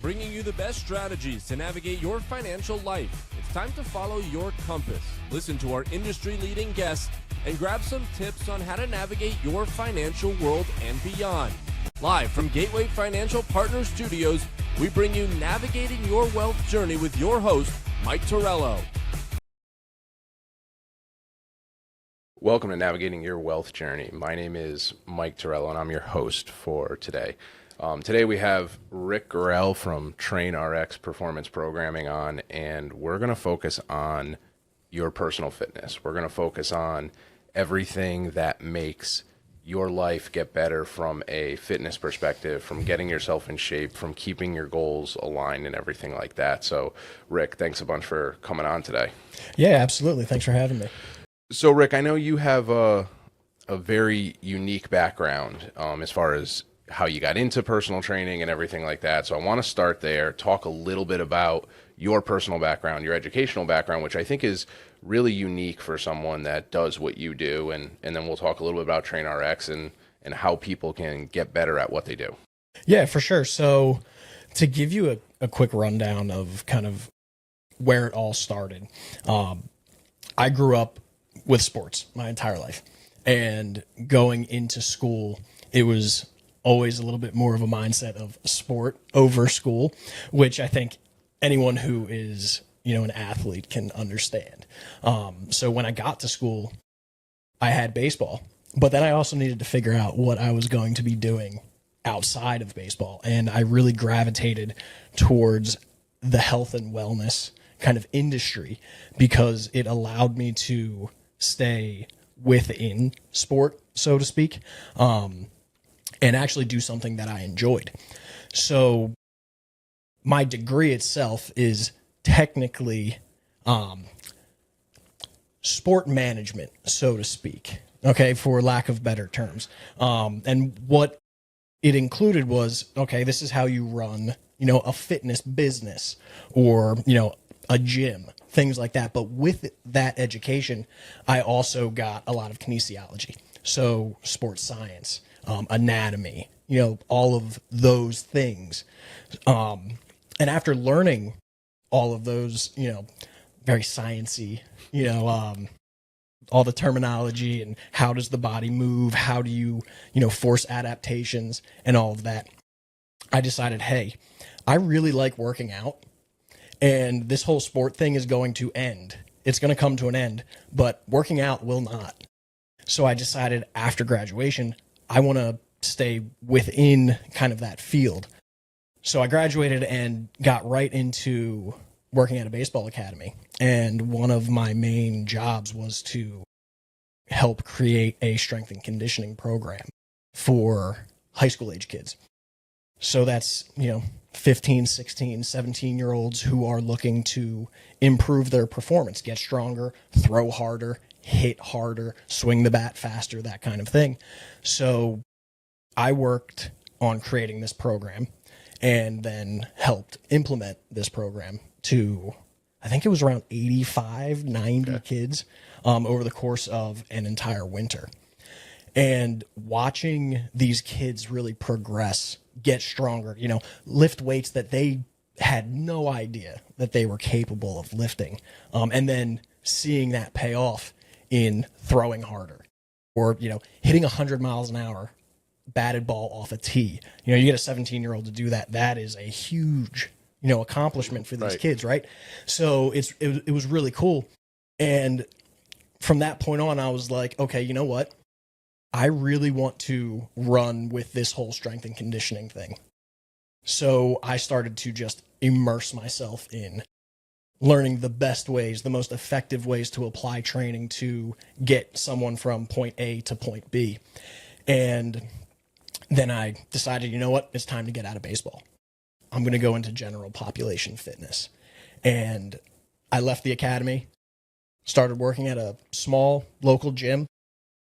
bringing you the best strategies to navigate your financial life. It's time to follow your compass. Listen to our industry-leading guests and grab some tips on how to navigate your financial world and beyond. Live from Gateway Financial Partners Studios, we bring you Navigating Your Wealth Journey with your host, Mike Torello. Welcome to Navigating Your Wealth Journey. My name is Mike Torello, and I'm your host for today. Today we have Rick Gorell from TrainRx Performance Programming on, and we're going to focus on your personal fitness. We're going to focus on everything that makes your life get better from a fitness perspective, from getting yourself in shape, from keeping your goals aligned and everything like that. So, Rick, thanks a bunch for coming on today. Yeah, absolutely. Thanks for having me. So, Rick, I know you have a very unique background as far as how you got into personal training and everything like that. So I want to start there, talk a little bit about your personal background, your educational background, which I think is really unique for someone that does what you do. And then we'll talk a little bit about TrainRx and how people can get better at what they do. Yeah, for sure. So to give you a quick rundown of kind of where it all started, I grew up with sports my entire life. And going into school, it was always a little bit more of a mindset of sport over school, which I think anyone who is, an athlete can understand. So when I got to school, I had baseball, but then I also needed to figure out what I was going to be doing outside of baseball. And I really gravitated towards the health and wellness kind of industry because it allowed me to stay within sport, so to speak. And actually do something that I enjoyed. So my degree itself is technically sport management, so to speak, okay, for lack of better terms. And what it included was, okay, this is how you run, a fitness business or, a gym, things like that. But with that education, I also got a lot of kinesiology, so sports science, anatomy, all of those things. And after learning all of those, very sciencey, all the terminology and how does the body move? How do you, force adaptations and all of that? I decided, hey, I really like working out and this whole sport thing is going to end. It's going to come to an end, but working out will not. So I decided after graduation, I want to stay within kind of that field. So I graduated and got right into working at a baseball academy. And one of my main jobs was to help create a strength and conditioning program for high school age kids. So that's, 15, 16, 17-year-olds who are looking to improve their performance, get stronger, throw harder, hit harder, swing the bat faster, that kind of thing. So I worked on creating this program and then helped implement this program to, I think it was around 85, 90 kids over the course of an entire winter. And watching these kids really progress, get stronger, lift weights that they had no idea that they were capable of lifting. And then seeing that pay off in throwing harder or, hitting 100 miles an hour batted ball off a tee. You get a 17-year-old to do that. That is a huge, accomplishment for these kids, right? So it was really cool. And from that point on, I was like, okay, you know what? I really want to run with this whole strength and conditioning thing. So I started to just immerse myself in learning the best ways, the most effective ways to apply training to get someone from point A to point B. And then I decided, you know what? It's time to get out of baseball. I'm going to go into general population fitness. And I left the academy, started working at a small local gym,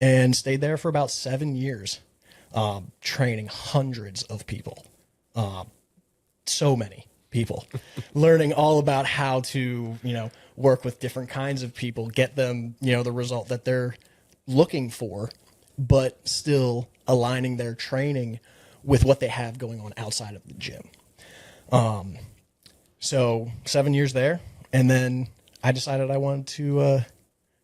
and stayed there for about 7 years, training hundreds of people, so many people, learning all about how to, work with different kinds of people, get them, the result that they're looking for, but still aligning their training with what they have going on outside of the gym. So 7 years there, and then I decided I wanted to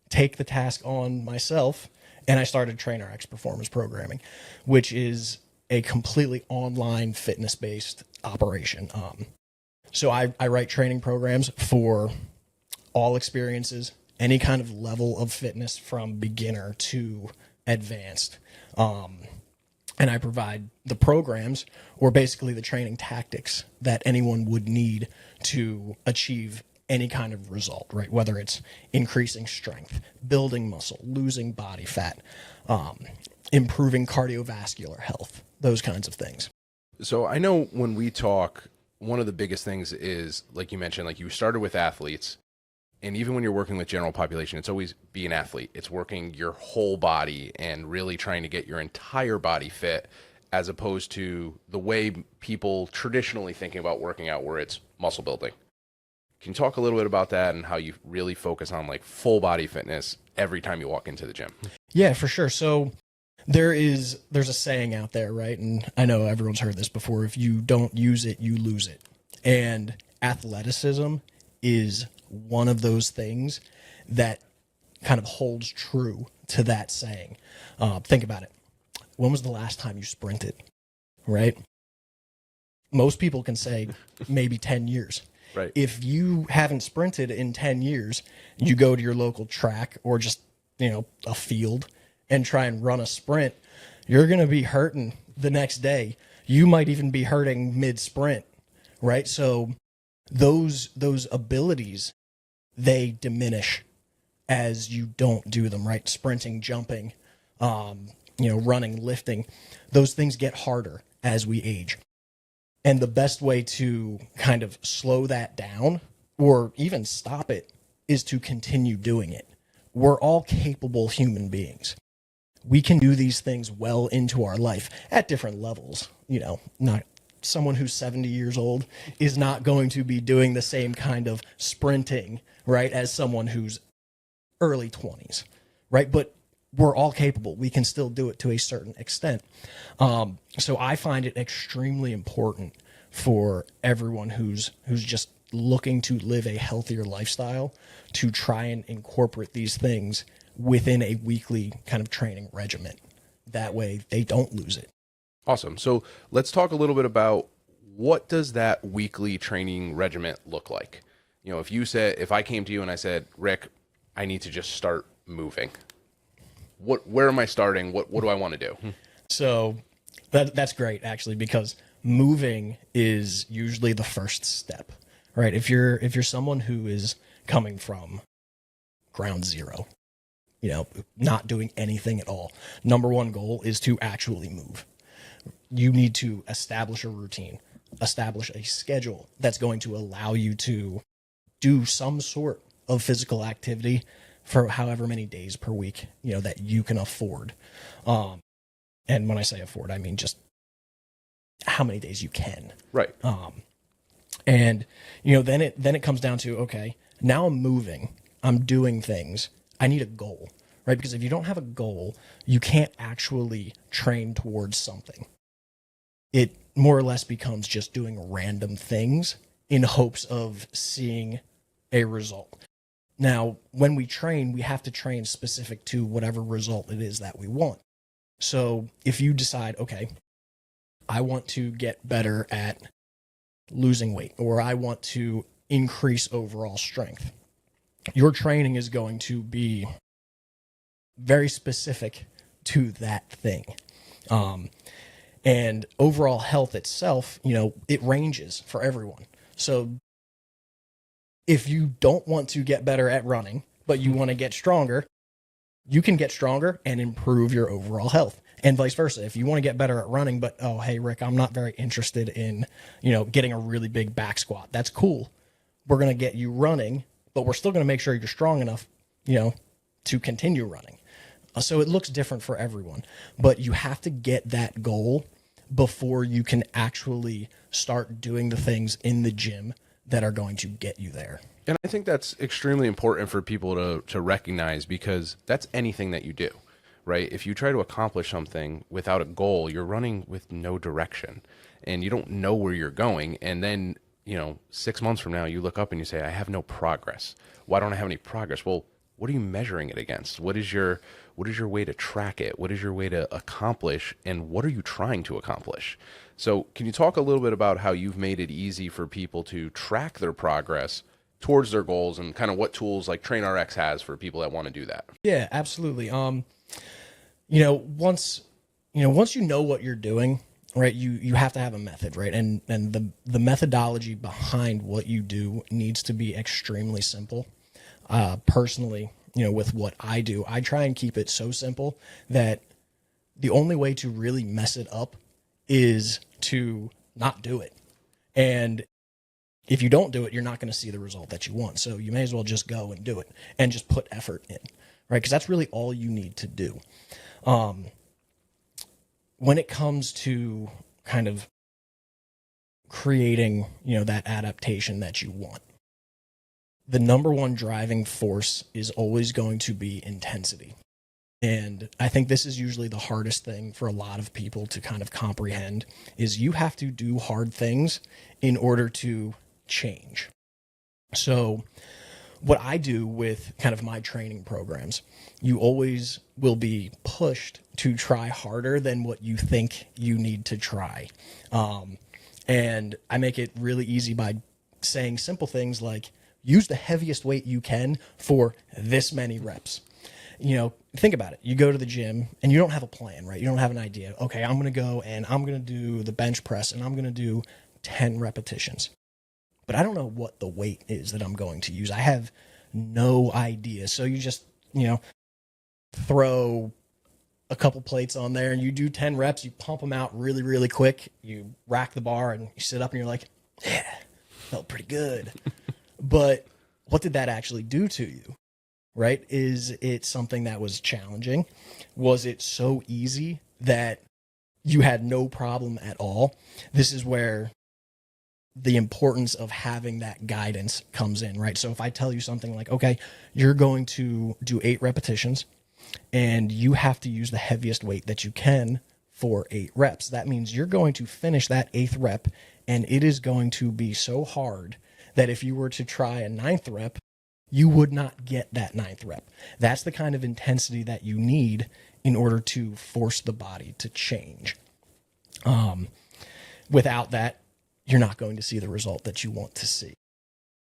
take the task on myself, and I started TrainRx Performance Programming, which is a completely online fitness-based operation. So I write training programs for all experiences, any kind of level of fitness from beginner to advanced. And I provide the programs, or basically the training tactics that anyone would need to achieve any kind of result, right? Whether it's increasing strength, building muscle, losing body fat, improving cardiovascular health, those kinds of things. So I know when we talk, one of the biggest things is, like you mentioned, like you started with athletes, and even when you're working with general population, it's always be an athlete. It's working your whole body and really trying to get your entire body fit, as opposed to the way people traditionally thinking about working out, where it's muscle building. Can you talk a little bit about that and how you really focus on like full body fitness every time you walk into the gym? Yeah, for sure. So there's a saying out there, right? And I know everyone's heard this before. If you don't use it, you lose it. And athleticism is one of those things that kind of holds true to that saying. Think about it. When was the last time you sprinted, right? Most people can say maybe 10 years. Right. If you haven't sprinted in 10 years, you go to your local track or just, a field and try and run a sprint, you're going to be hurting the next day. You might even be hurting mid-sprint, right? So those abilities, they diminish as you don't do them, right? Sprinting, jumping, running, lifting, those things get harder as we age. And the best way to kind of slow that down or even stop it is to continue doing it. We're all capable human beings. We can do these things well into our life at different levels. Not someone who's 70 years old is not going to be doing the same kind of sprinting, right, as someone who's early 20s, right? But we're all capable. We can still do it to a certain extent. So I find it extremely important for everyone who's just looking to live a healthier lifestyle to try and incorporate these things within a weekly kind of training regimen. That way they don't lose it. Awesome. So let's talk a little bit about, what does that weekly training regimen look like? If I came to you and I said, Rick, I need to just start moving, where am I starting? What do I want to do? So that's great, actually, because moving is usually the first step, right? If you're someone who is coming from ground zero, not doing anything at all, number one goal is to actually move. You need to establish a routine, establish a schedule that's going to allow you to do some sort of physical activity for however many days per week, that you can afford. And when I say afford, I mean just how many days you can. Right. And then it comes down to, okay, now I'm moving, I'm doing things. I need a goal, right? Because if you don't have a goal, you can't actually train towards something. It more or less becomes just doing random things in hopes of seeing a result. Now, when we train, we have to train specific to whatever result it is that we want. So if you decide, okay, I want to get better at losing weight, or I want to increase overall strength, your training is going to be very specific to that thing. And overall health itself, it ranges for everyone. So if you don't want to get better at running, but you want to get stronger, you can get stronger and improve your overall health. And vice versa. If you want to get better at running, but, oh, hey, Rick, I'm not very interested in, getting a really big back squat. That's cool. We're going to get you running, but we're still going to make sure you're strong enough, to continue running. So it looks different for everyone, but you have to get that goal before you can actually start doing the things in the gym that are going to get you there. And I think that's extremely important for people to recognize, because that's anything that you do, right? If you try to accomplish something without a goal, you're running with no direction and you don't know where you're going. And then, 6 months from now, you look up and you say, I have no progress. Why don't I have any progress? Well, what are you measuring it against? What is your way to track it? What is your way to accomplish? And what are you trying to accomplish? So can you talk a little bit about how you've made it easy for people to track their progress towards their goals and kind of what tools like TrainRx has for people that want to do that? Yeah, absolutely. Once you know what you're doing, right, you have to have a method, right? And the methodology behind what you do needs to be extremely simple. Personally, with what I do, I try and keep it so simple that the only way to really mess it up is to not do it. And if you don't do it, you're not going to see the result that you want. So you may as well just go and do it and just put effort in, right? Because that's really all you need to do. When it comes to kind of creating, that adaptation that you want, the number one driving force is always going to be intensity. And I think this is usually the hardest thing for a lot of people to kind of comprehend is you have to do hard things in order to change. So what I do with kind of my training programs, you always will be pushed to try harder than what you think you need to try. And I make it really easy by saying simple things like use the heaviest weight you can for this many reps. Think about it. You go to the gym and you don't have a plan, right? You don't have an idea. Okay, I'm going to go and I'm going to do the bench press and I'm going to do 10 repetitions. But I don't know what the weight is that I'm going to use. I have no idea. So you just, throw a couple plates on there and you do 10 reps, you pump them out really, really quick. You rack the bar and you sit up and you're like, yeah, felt pretty good. But what did that actually do to you? Right? Is it something that was challenging? Was it so easy that you had no problem at all? This is where the importance of having that guidance comes in, right? So if I tell you something like, okay, you're going to do 8 repetitions and you have to use the heaviest weight that you can for 8 reps. That means you're going to finish that 8th rep and it is going to be so hard that if you were to try a 9th rep, you would not get that 9th rep. That's the kind of intensity that you need in order to force the body to change. Without that, you're not going to see the result that you want to see.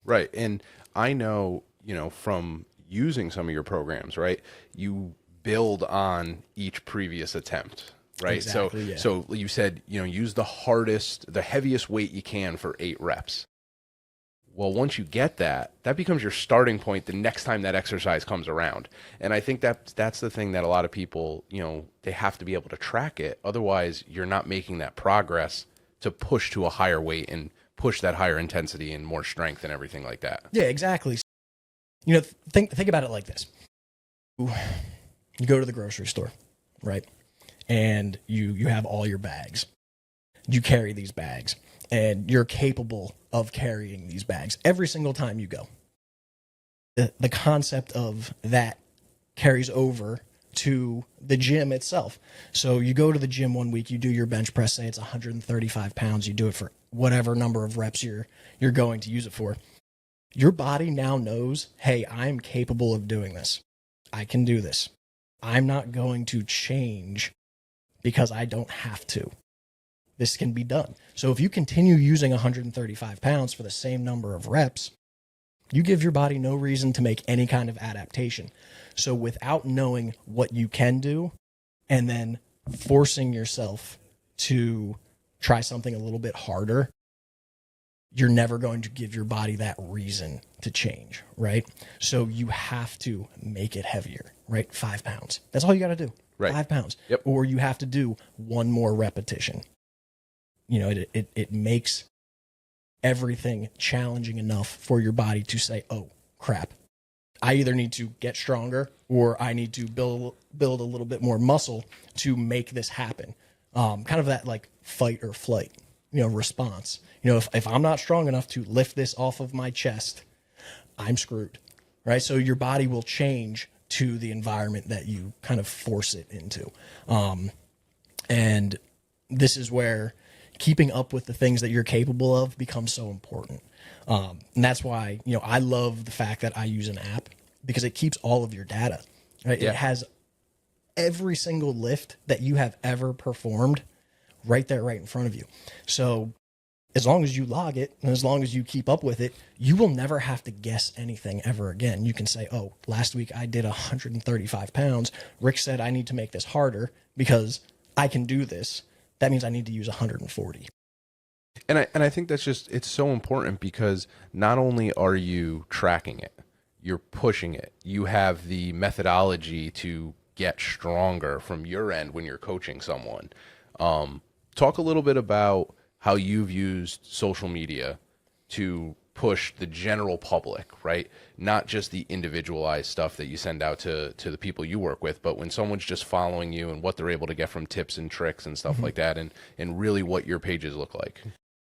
Right. And I know, from using some of your programs, right, you build on each previous attempt, right? Exactly, So you said, use the heaviest weight you can for 8 reps. Well, once you get that becomes your starting point the next time that exercise comes around. And I think that's the thing that a lot of people, they have to be able to track it. Otherwise, you're not making that progress to push to a higher weight and push that higher intensity and more strength and everything like that. Yeah, exactly. Think about it like this. You go to the grocery store, right? And you have all your bags. You carry these bags. And you're capable of carrying these bags every single time you go. The concept of that carries over to the gym itself. So you go to the gym one week, you do your bench press, say it's 135 pounds, you do it for whatever number of reps you're going to use it for. Your body now knows, hey, I'm capable of doing this. I can do this. I'm not going to change because I don't have to. This can be done. So if you continue using 135 pounds for the same number of reps, you give your body no reason to make any kind of adaptation. So without knowing what you can do and then forcing yourself to try something a little bit harder, you're never going to give your body that reason to change, right? So you have to make it heavier, right? 5 pounds. That's all you got to do. Right. 5 pounds. Yep. Or you have to do one more repetition. It makes everything challenging enough for your body to say, oh, crap. I either need to get stronger or I need to build a little bit more muscle to make this happen. Kind of that like fight or flight, response. If I'm not strong enough to lift this off of my chest, I'm screwed, right? So your body will change to the environment that you kind of force it into. And this is where keeping up with the things that you're capable of becomes so important. And that's why, I love the fact that I use an app because it keeps all of your data. Right? Yeah. It has every single lift that you have ever performed right there, right in front of you. So as long as you log it and as long as you keep up with it, you will never have to guess anything ever again. You can say, oh, last week I did 135 pounds. Rick said I need to make this harder because I can do this. That means I need to use 140. And I think that's it's so important because not only are you tracking it, you're pushing it. You have the methodology to get stronger from your end when you're coaching someone. Talk a little bit about how you've used social media to push the general public, right? Not just the individualized stuff that you send out to the people you work with, but when someone's just following you and what they're able to get from tips and tricks and stuff like that, and really what your pages look like.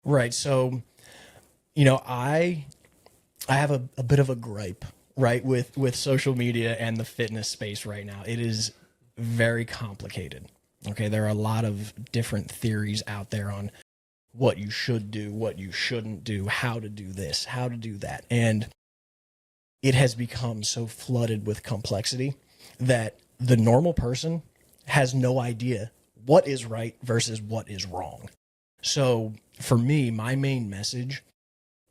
Right. So, I have a bit of a gripe, right, with social media and the fitness space right now. It is very complicated. Okay. There are a lot of different theories out there on what you should do, what you shouldn't do, how to do this, how to do that. And it has become so flooded with complexity that the normal person has no idea what is right versus what is wrong. So for me, my main message,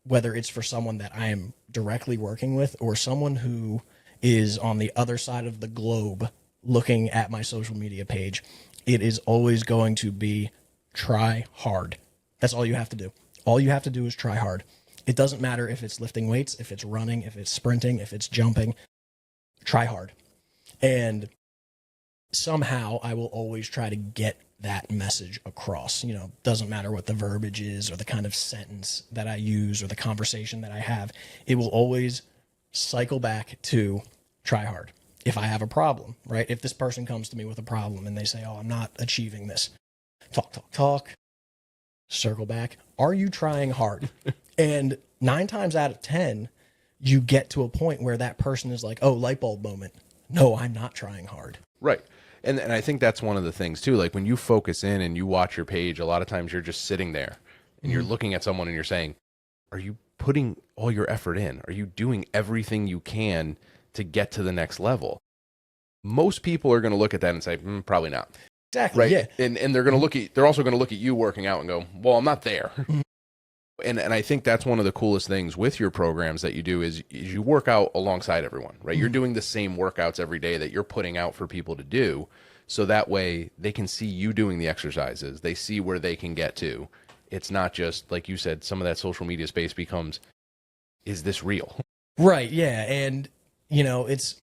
whether it's for someone that I am directly working with or someone who is on the other side of the globe looking at my social media page, it is always going to be try hard. That's all you have to do. All you have to do is try hard. It doesn't matter if it's lifting weights, if it's running, if it's sprinting, if it's jumping. Try hard. And somehow I will always try to get that message across. Doesn't matter what the verbiage is or the kind of sentence that I use or the conversation that I have. It will always cycle back to try hard. If I have a problem, right? If this person comes to me with a problem and they say, oh, I'm not achieving this. Talk. Circle back. Are you trying hard? And 9 times out of 10, you get to a point where that person is like, oh, light bulb moment. No, I'm not trying hard. Right. And I think that's one of the things too. Like when you focus in and you watch your page, a lot of times you're just sitting there and you're looking at someone and you're saying, are you putting all your effort in? Are you doing everything you can to get to the next level? Most people are going to look at that and say, probably not. Exactly. Right. Yeah. And they're going to they're also going to look at you working out and go, well, I'm not there. And I think that's one of the coolest things with your programs that you do is you work out alongside everyone, right? You're doing the same workouts every day that you're putting out for people to do. So that way they can see you doing the exercises. They see where they can get to. It's not just, like you said, some of that social media space becomes, is this real? Right. Yeah. And, it's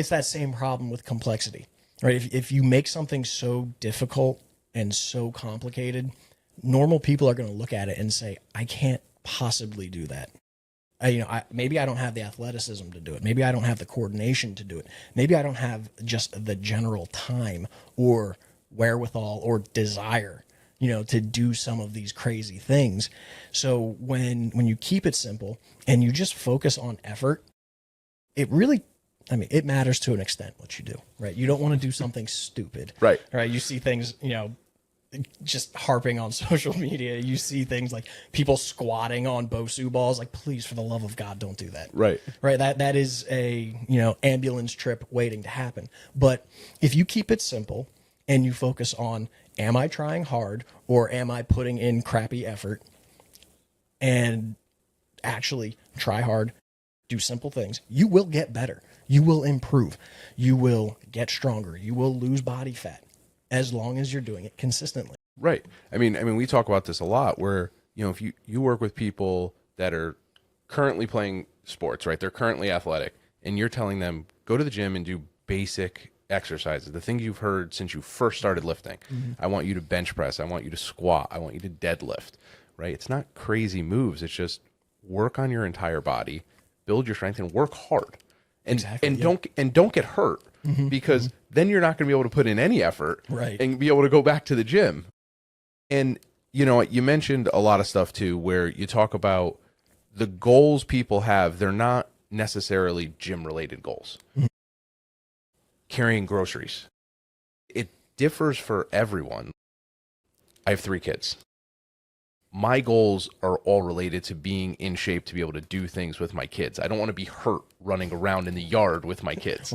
that same problem with complexity. Right. If you make something so difficult and so complicated, normal people are going to look at it and say, I can't possibly do that. Maybe I don't have the athleticism to do it. Maybe I don't have the coordination to do it. Maybe I don't have just the general time or wherewithal or desire, to do some of these crazy things. So when you keep it simple and you just focus on effort, it matters to an extent what you do, right? You don't want to do something stupid. Right. Right. You see things, just harping on social media. You see things like people squatting on BOSU balls. Like, please, for the love of God, don't do that. Right. Right. That is a, ambulance trip waiting to happen. But if you keep it simple and you focus on, am I trying hard or am I putting in crappy effort, and actually try hard, do simple things, you will get better. You will improve. You will get stronger. You will lose body fat as long as you're doing it consistently. Right. I mean, we talk about this a lot where, if you work with people that are currently playing sports, right? They're currently athletic and you're telling them, go to the gym and do basic exercises, the things you've heard since you first started lifting. I want you to bench press. I want you to squat. I want you to deadlift, right? It's not crazy moves. It's just work on your entire body, build your strength, and work hard. Don't get hurt, because then you're not going to be able to put in any effort, right, and be able to go back to the gym. And you mentioned a lot of stuff too, where you talk about the goals people have. They're not necessarily gym related goals. carrying groceries. It differs for everyone. I have 3 kids. My goals are all related to being in shape to be able to do things with my kids. I don't want to be hurt running around in the yard with my kids.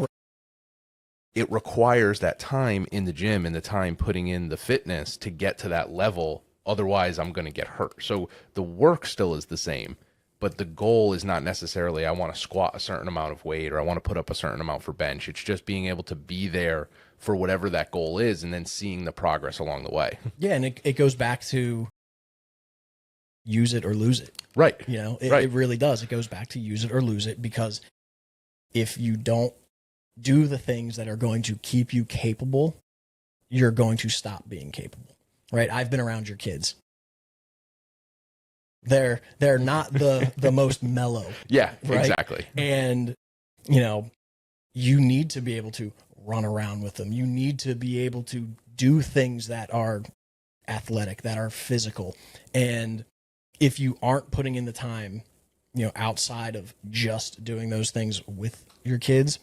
It requires that time in the gym and the time putting in the fitness to get to that level. Otherwise, I'm going to get hurt. So the work still is the same, but the goal is not necessarily I want to squat a certain amount of weight or I want to put up a certain amount for bench. It's just being able to be there for whatever that goal is and then seeing the progress along the way. Yeah, and it goes back to use it or lose it. Right. You know, Right. it really does. It goes back to use it or lose it, because if you don't do the things that are going to keep you capable, you're going to stop being capable. Right? I've been around your kids. They're not the most mellow. Yeah, right? exactly. And, you know, you need to be able to run around with them. You need to be able to do things that are athletic, that are physical. And if you aren't putting in the time, you know, outside of just doing those things with your kids,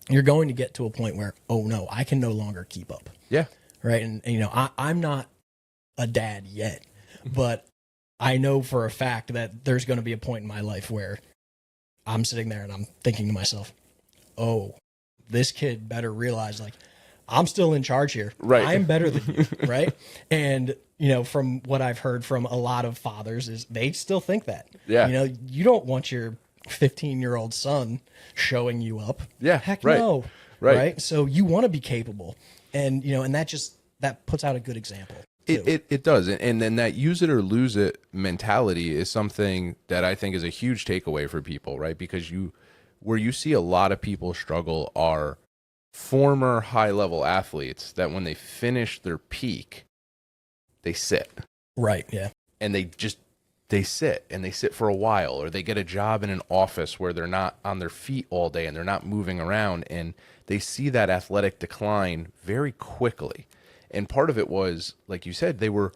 you're going to get to a point where, oh no, I can no longer keep up. Yeah. Right. And you know, I'm not a dad yet, but I know for a fact that there's going to be a point in my life where I'm sitting there and I'm thinking to myself, oh, this kid better realize, like, I'm still in charge here. Right. I'm better than you. Right. And, you know, from what I've heard from a lot of fathers is they still think that. Yeah. You know, you don't want your 15-year-old son showing you up. Yeah, Heck right. no. Right. So you want to be capable. And, you know, and that puts out a good example. It does. And then that use it or lose it mentality is something that I think is a huge takeaway for people, right? Because where you see a lot of people struggle are former high level athletes that when they finish their peak, they sit. Right. Yeah. And they sit for a while, or they get a job in an office where they're not on their feet all day and they're not moving around, and they see that athletic decline very quickly. And part of it was, like you said, they were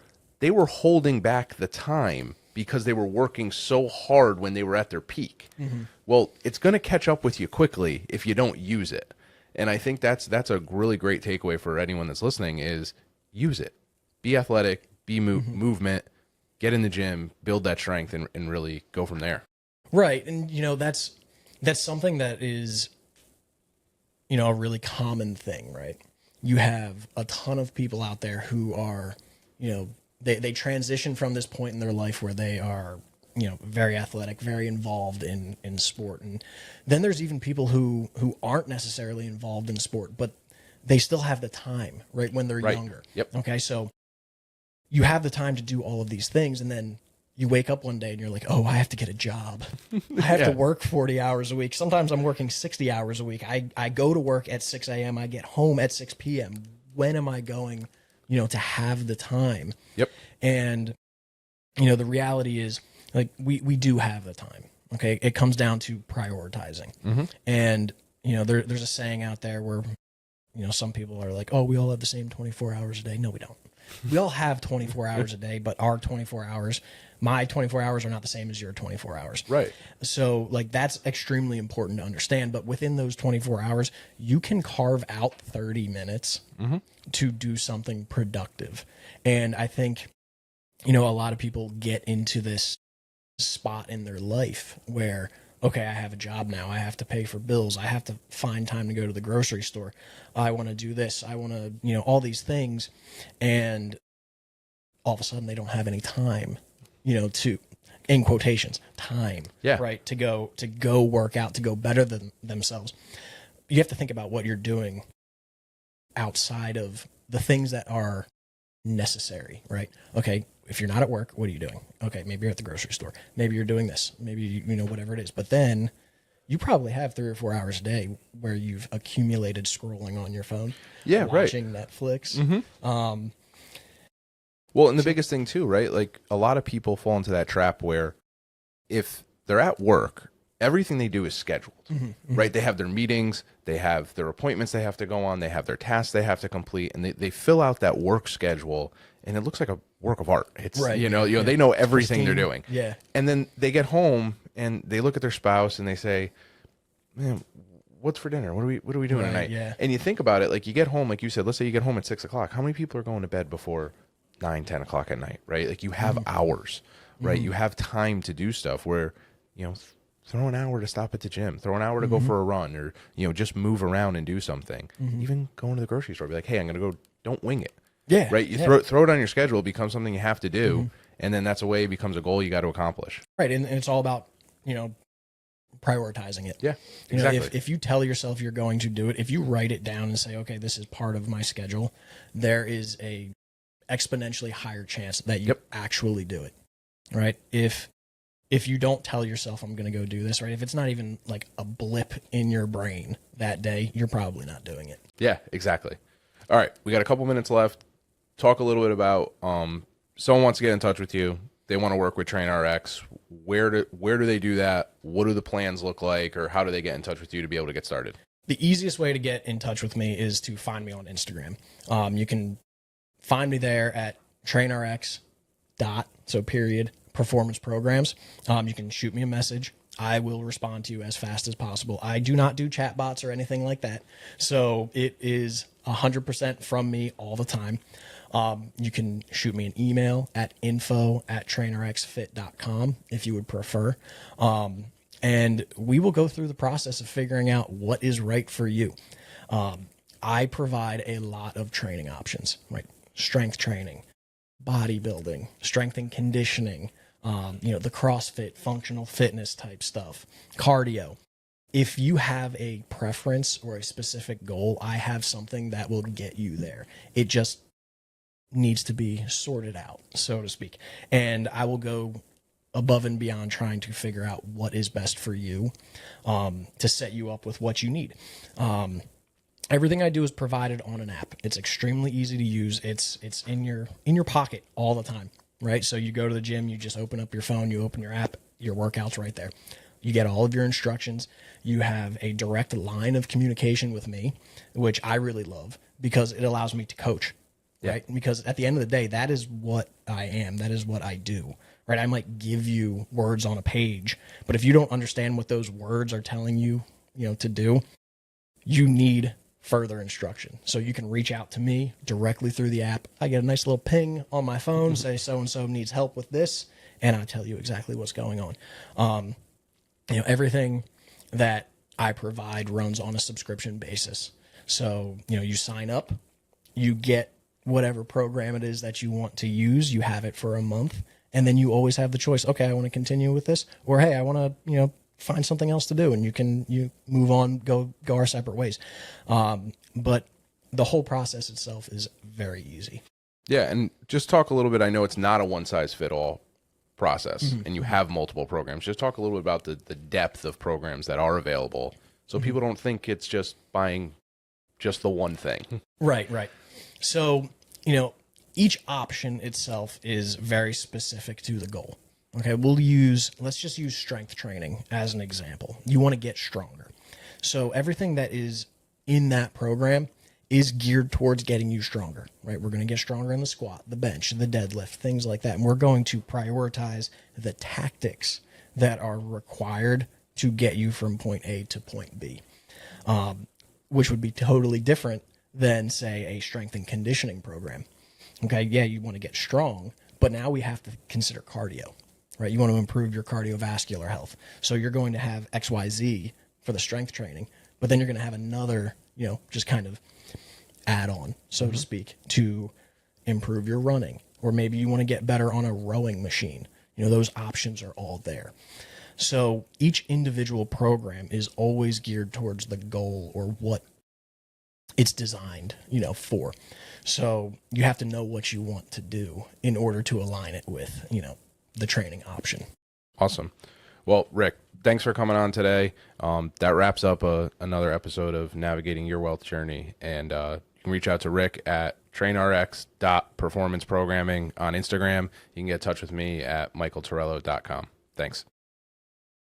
holding back the time because they were working so hard when they were at their peak. Mm-hmm. Well, it's going to catch up with you quickly if you don't use it. And I think that's a really great takeaway for anyone that's listening is use it. Be athletic, be movement, get in the gym, build that strength, and really go from there. Right. And, you know, that's something that is, you know, a really common thing, right? You have a ton of people out there who are, you know, they transition from this point in their life where they are, you know, very athletic, very involved in sport. And then there's even people who aren't necessarily involved in sport, but they still have the time, right, when they're younger. Yep. Okay, so you have the time to do all of these things, and then you wake up one day and you're like, oh, I have to get a job. I have to work 40 hours a week. Sometimes I'm working 60 hours a week. I go to work at 6 a.m. I get home at 6 p.m. When am I going, you know, to have the time? Yep. And, you know, the reality is, like, we do have the time. Okay. It comes down to prioritizing. Mm-hmm. And, you know, there's a saying out there where, you know, some people are like, oh, we all have the same 24 hours a day. No, we don't. We all have 24 hours a day, but our 24 hours, my 24 hours are not the same as your 24 hours. Right. So, like, that's extremely important to understand. But within those 24 hours, you can carve out 30 minutes to do something productive. And I think, you know, a lot of people get into this spot in their life where, okay, I have a job now. I have to pay for bills. I have to find time to go to the grocery store. I want to do this. I want to, you know, all these things. And all of a sudden they don't have any time, you know, to, in quotations, time, right, to go work out, to go better than themselves. You have to think about what you're doing outside of the things that are necessary, right? Okay, if you're not at work, what are you doing? Okay, maybe you're at the grocery store. Maybe you're doing this. Maybe, you know, whatever it is. But then you probably have 3 or 4 hours a day where you've accumulated scrolling on your phone. Yeah, watching Netflix. Mm-hmm. Well, and the biggest thing too, right? Like, a lot of people fall into that trap where if they're at work, everything they do is scheduled, right? They have their meetings, they have their appointments they have to go on, they have their tasks they have to complete, and they fill out that work schedule, and it looks like a work of art. It's, right. you know, they know everything they're doing. Yeah. And then they get home and they look at their spouse and they say, man, what's for dinner? What are we doing Right, tonight? yeah. And you think about it, like you get home, like you said, let's say you get home at 6 o'clock. How many people are going to bed before 9, 10 o'clock at night, right? Like you have hours, right? You have time to do stuff where, throw an hour to stop at the gym, throw an hour to go for a run, or, just move around and do something. Even going to the grocery store, be like, hey, I'm going to go, don't wing it. Yeah. Right? You throw it on your schedule, it becomes something you have to do, and then that's a way it becomes a goal you got to accomplish. Right. And it's all about, prioritizing it. Yeah, exactly. If you tell yourself you're going to do it, if you write it down and say, okay, this is part of my schedule, there is a exponentially higher chance that you actually do it. Right. If you don't tell yourself I'm going to go do this, right, if it's not even like a blip in your brain that day, you're probably not doing it. Yeah, exactly. All right, we got a couple minutes left. Talk a little bit about someone wants to get in touch with you. They want to work with TrainRx. Where do they do that? What do the plans look like, or how do they get in touch with you to be able to get started? The easiest way to get in touch with me is to find me on Instagram. You can find me there at TrainRx performance programs. You can shoot me a message. I will respond to you as fast as possible. I do not do chat bots or anything like that. So it is 100% from me all the time. You can shoot me an email at info@trainerxfit.com if you would prefer. And we will go through the process of figuring out what is right for you. I provide a lot of training options, right? Strength training, bodybuilding, strength and conditioning, the CrossFit, functional fitness type stuff, cardio. If you have a preference or a specific goal, I have something that will get you there. It just needs to be sorted out, so to speak. And I will go above and beyond trying to figure out what is best for you, to set you up with what you need. Everything I do is provided on an app. It's extremely easy to use. It's in your pocket all the time, right? So you go to the gym, you just open up your phone, you open your app, your workout's right there. You get all of your instructions. You have a direct line of communication with me, which I really love because it allows me to coach, right? Because at the end of the day, that is what I am. That is what I do, right? I might give you words on a page, but if you don't understand what those words are telling you, to do, you need further instruction. So you can reach out to me directly through the app. I get a nice little ping on my phone, say so-and-so needs help with this, and I tell you exactly what's going on. Everything that I provide runs on a subscription basis. So, you sign up, you get whatever program it is that you want to use, you have it for a month, and then you always have the choice, okay, I want to continue with this, or hey, I want to, find something else to do, and you move on, go our separate ways. But the whole process itself is very easy. Yeah, and just talk a little bit. I know it's not a one-size-fit-all process, and you have multiple programs. Just talk a little bit about the depth of programs that are available, so people don't think it's just buying just the one thing. Right. So, each option itself is very specific to the goal. Okay, let's just use strength training as an example. You want to get stronger. So everything that is in that program is geared towards getting you stronger, right? We're going to get stronger in the squat, the bench, the deadlift, things like that. And we're going to prioritize the tactics that are required to get you from point A to point B, which would be totally different than, say, a strength and conditioning program. Okay, yeah, you want to get strong, but now we have to consider cardio. Right, you want to improve your cardiovascular health. So you're going to have XYZ for the strength training, but then you're going to have another, just kind of add on, so to speak, to improve your running. Or maybe you want to get better on a rowing machine. Those options are all there. So each individual program is always geared towards the goal or what it's designed, for. So you have to know what you want to do in order to align it with, the training option. Awesome. Well, Rick, thanks for coming on today. That wraps up another episode of Navigating Your Wealth Journey. And you can reach out to Rick at trainrx.performanceprogramming on Instagram. You can get in touch with me at michaeltorello.com. Thanks.